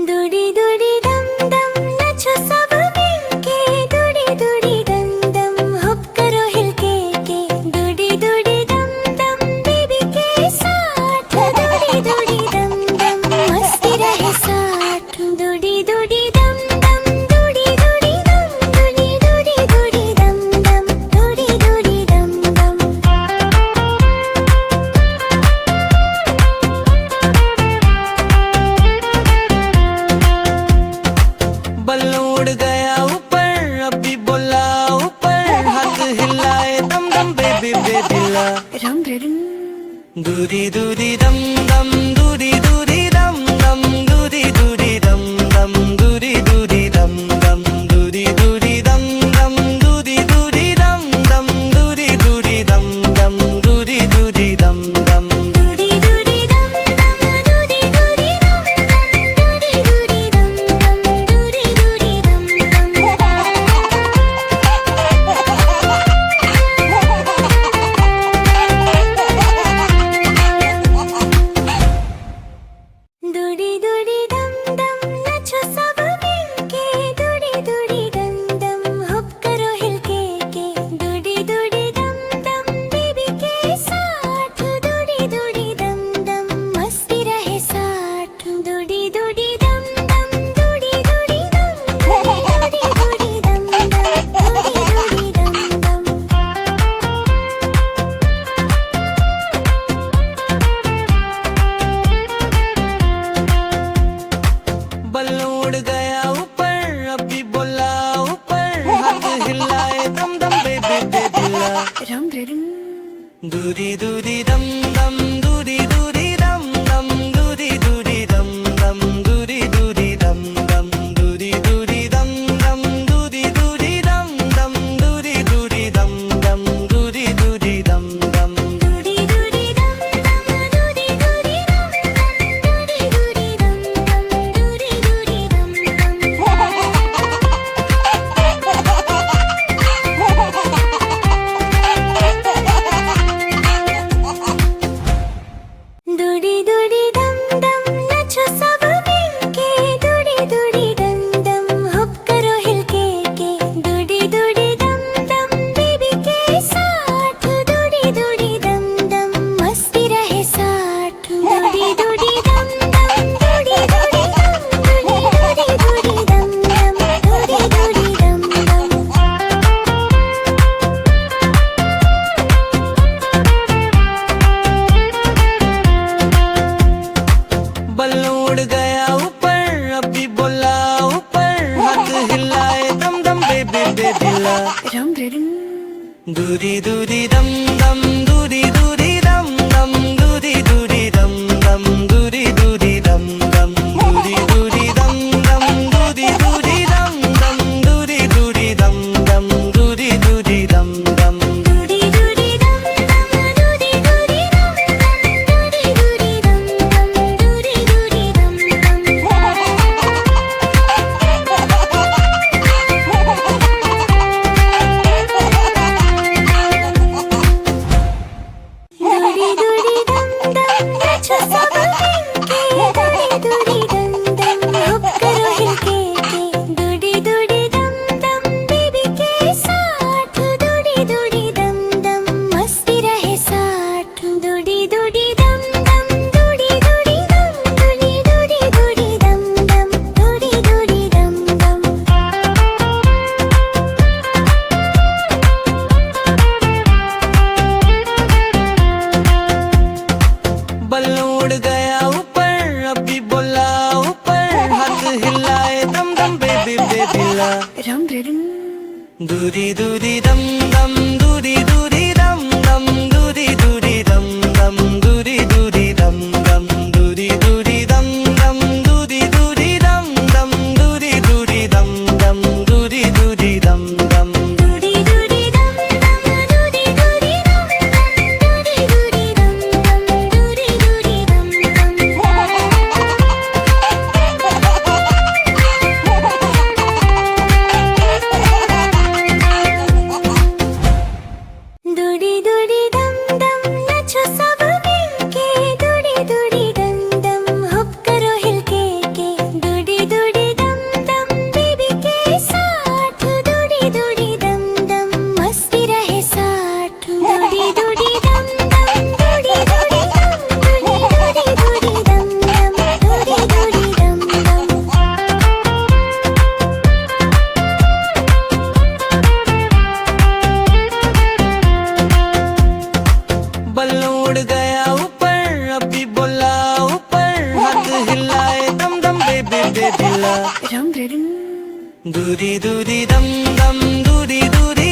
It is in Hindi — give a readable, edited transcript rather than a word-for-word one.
दुड़ी दुड़ी दम दम नाचो सब मिलके, दुड़ी दुड़ी दम दम हुप करो हिलके के, दुड़ी दुड़ी दम दम बेबी के साथ, दुड़ी दुड़ी दम दम मस्ती रहे साथ, दुड़ी दुड़ी दम दम दुड़ी दुड़ी दम, दुड़ी दुड़ी दुड़ी दम दम, दुड़ी दुड़ी दम दम। बल्लू उड़ गया ऊपर, अभी बोला ऊपर, हाथ हिलाए दम दम बेबी बेबी ला। रम रम दूरी दूरी दम दम, दूरी दूरी दम दम, दूरी दूरी दम दम, दूरी दूरी दम दम, दूरी दूरी दम दम, दूरी दूरी दम दम, दूरी दूरी दम दम, दूरी दूरी दम दम। दुड़ी दुड़ी दम दम, दुड़ी दुड़ी दम दम, दुड़ी दुड़ी दम दम, दुड़ी दुड़ी दम दम। दुड़ी दुड़ी दम दम नाचो सब मिलके, दुड़ी दुड़ी दम दम हुप करो हिलके के, दुड़ी दुड़ी दम दम बेबी के साथ, दुड़ी दुड़ी दम दम मस्ती रहे साथ, दुड़ी दुड़ी दम दम, दुड़ी दुड़ी दम, दुड़ी दुड़ी दम दम, दुड़ी दुड़ी दम दम। बल्लू उड़ गया ऊपर, अभी बोला ऊपर, हाथ हिलाए दम दम बेबी बेबी ला। रम रम दूरी दूरी दम दम, दूरी दूरी दम दम, दूरी दूरी दम दम, दूरी दूरी दम दम, दूरी दूरी दम दम, दूरी दूरी दम दम, दूरी दूरी दम दम, दूरी दूरी दम दम। दुड़ी दुड़ी दम दम, दुड़ी दुड़ी दम दम, दुड़ी दुड़ी दम दम, दुड़ी दुड़ी दम दम। दुड़ी दुड़ी दम दम नाचो सब मिलके, दुड़ी दुड़ी दम दम हुप करो हिलके के, दुड़ी दुड़ी दम दम बेबी के साथ, दुड़ी दुड़ी दम दम मस्ती रहे साथ, दुड़ी दुड़ी दम दम, दुड़ी दुड़ी दम, दुड़ी दुड़ी दम दम, दुड़ी दुड़ी दम दम। बल्लू उड़ गया ऊपर, अभी बोला ऊपर, हाथ हिलाए दम दम बेबी बेबी ला। रम रम दूरी दूरी दम दम, दूरी दूरी दम दम, दूरी दूरी दम दम, दूरी दूरी दम दम, दूरी दूरी दम दम, दूरी दूरी दम दम, दूरी दूरी दम दम, दूरी दूरी दम दम। दुड़ी दुड़ी दम दम, दुड़ी दुड़ी दम दम, दुड़ी दुड़ी दम दम, दुड़ी दुड़ी दम दम। दुड़ी दुड़ी दम दम नाचो सब मिलके, दुड़ी दुड़ी दम दम हुप करो हिलके के, दुड़ी दुड़ी दम दम बेबी के साथ, दुड़ी दुड़ी दम दम मस्ती रहे साथ, दुड़ी दुड़ी दम दम, दुड़ी दुड़ी दम, दुड़ी दुड़ी दुड़ी दम दम, दुड़ी दुड़ी दम दम। बल्लू उड़ गया ऊपर, अभी बोला ऊपर, हाथ हिलाए दम दम बेबी बेबी ला। रम रम दूरी दूरी दम दम, दूरी दूरी दम दम, दूरी दूरी दम दम, दूरी दूरी दम दम, दूरी दूरी दम दम, दूरी दूरी दम दम, दूरी दूरी दम दम, दूरी दूरी दम दम। दुड़ी दुड़ी दम दम, दुड़ी दुड़ी दम दम, दुड़ी दुड़ी दम दम, दुड़ी दुड़ी दम दम। दे दिला रम रम दूरी दूरी दम दम दूरी दूरी